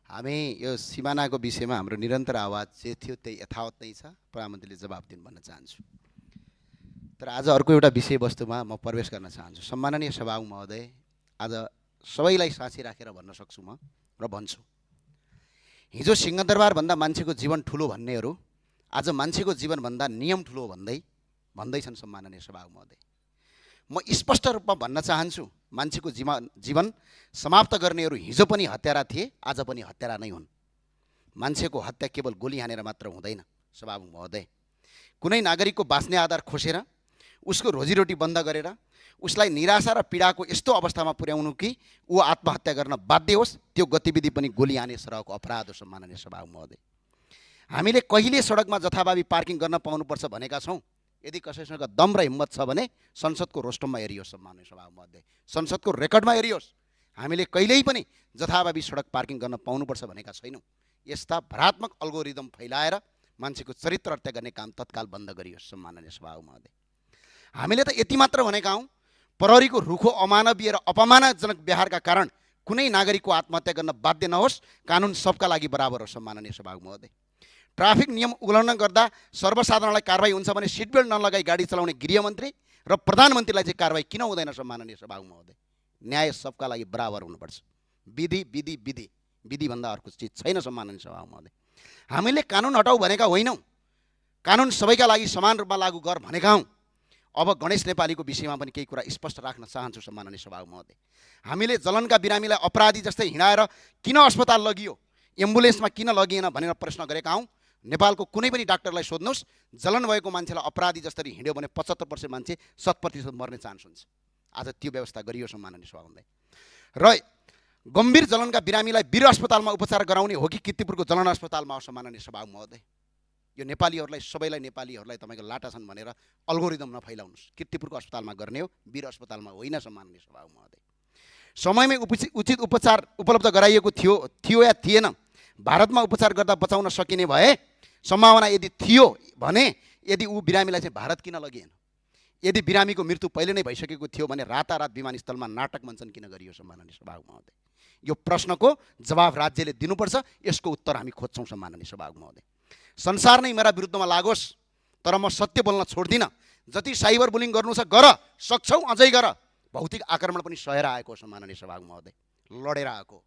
हामी यो सिमानाको विषयमा हाम्रो निरन्तर आवाज जे थियो त्यही यथावत नै छ। प्रधानमन्त्रीले जवाफ दिनु भन्न चाहन्छु। तर आज अर्को एउटा विषयवस्तुमा म प्रवेश गर्न चाहन्छु। सम्माननीय सभामुख महोदय, आज सबैलाई साँची राखेर भन्न सक्छु म र भन्छु। हिजो सिंहदरबार भन्दा मान्छेको जीवन ठुलो भन्नेहरू आज मान्छेको जीवनभन्दा नियम ठुलो भन्दैछन्। सम्माननीय सभामुख महोदय, म स्पष्ट रूपमा भन्न चाहन्छु, मान्छेको जीवन समाप्त गर्नेहरू हिजो पनि हत्यारा थिए, आज पनि हत्यारा नै हुन्। मान्छेको हत्या केवल गोली हानेर मात्र हुँदैन। सभामुख महोदय, कुनै नागरिकको बाँच्ने आधार खोसेर उसको रोजीरोटी बन्द गरेर उसलाई निराशा र पीडाको यस्तो अवस्थामा पुर्याउनु कि ऊ आत्महत्या गर्न बाध्य होस्, त्यो गतिविधि पनि गोली हाने सरहको अपराध हो। सम्माननीय सभामुख महोदय, हामीले कहिले सडकमा जथाभावी पार्किङ गर्न पाउनुपर्छ भनेका छौँ? यदि कसैसँग दम र हिम्मत छ भने संसदको रोस्टममा हेरियोस्। सम्माननीय सभामुख महोदय, संसदको रेकर्डमा हेरियोस्। हामीले कहिल्यै पनि जथाभावी सडक पार्किङ गर्न पाउनुपर्छ भनेका छैनौँ। यस्ता भ्रात्मक अल्गोरिदम फैलाएर मान्छेको चरित्र हत्या गर्ने काम तत्काल बन्द गरियोस्। सम्माननीय सभामुख महोदय, हामीले त यति मात्र भनेका हौँ, प्रहरीको रुखो अमानवीय र अपमानजनक व्यवहारका कारण कुनै नागरिकको आत्महत्या गर्न बाध्य नहोस्। कानुन सबका लागि बराबर हो। सम्माननीय सभामुख महोदय, ट्राफिक नियम उल्लङ्घन गर्दा सर्वसाधारणलाई कारवाही हुन्छ भने सिट बेल्ट नलगाई गाडी चलाउने गृहमन्त्री र प्रधानमन्त्रीलाई चाहिँ कारवाही किन हुँदैन? सम्माननीय सभामुख महोदय, न्याय सबका लागि बराबर हुनुपर्छ। विधि विधि विधि विधिभन्दा अर्को चिज छैन। सम्माननीय सभामुख महोदय, हामीले कानुन हटाऊ भनेका होइनौँ, कानुन सबैका लागि समान रूपमा लागू गर भनेका हौँ। अब गणेश नेपालीको विषयमा पनि केही कुरा स्पष्ट राख्न चाहन्छु। सम्माननीय सभामुख महोदय, हामीले जलनका बिरामीलाई अपराधी जस्तै हिँडाएर किन अस्पताल लगियो, एम्बुलेन्समा किन लगिएन भनेर प्रश्न गरेका हौँ। नेपालको कुनै पनि डाक्टरलाई सोध्नुहोस्, जलन भएको मान्छेलाई अपराधी जसरी हिँड्यो भने 75% मान्छे 100% मर्ने चान्स हुन्छ। आज त्यो व्यवस्था गरियो। सम्माननीय सभामुख महोदय, र गम्भीर जलनका बिरामीलाई वीर अस्पतालमा उपचार गराउने हो कि किर्तिपुरको जलन अस्पतालमा हो? सम्माननीय सभामुख महोदय, यो नेपालीहरूलाई सबैलाई नेपालीहरूलाई तपाईँको लाटा छन् भनेर अल्गोरिदम नफैलाउनुहोस्। किर्तिपुरको अस्पतालमा गर्ने हो, वीर अस्पतालमा होइन। सम्माननीय सभामुख महोदय, समयमै उचित उपचार उपलब्ध गराइएको थियो या थिएन? भारतमा उपचार गर्दा बचाउन सकिने भए सम्भावना यदि थियो भने यदि ऊ बिरामीलाई चाहिँ भारत किन लगिएन? यदि बिरामीको मृत्यु पहिले नै भइसकेको थियो भने रातारात विमानस्थलमा नाटक मञ्चन किन गरियो? सम्माननीय सभामुख महोदय, यो प्रश्नको जवाब राज्यले दिनुपर्छ। यसको उत्तर हामी खोज्छौँ। सम्माननीय सभामुख महोदय, संसार नै मेरा विरुद्धमा लागोस्, तर म सत्य बोल्न छोड्दिनँ। जति साइबर बुलिङ गर्नु छ गर, सक्छौ अझै गर। भौतिक आक्रमण पनि सहेर आएको। सम्माननीय सभामुख महोदय, लडेर आएको।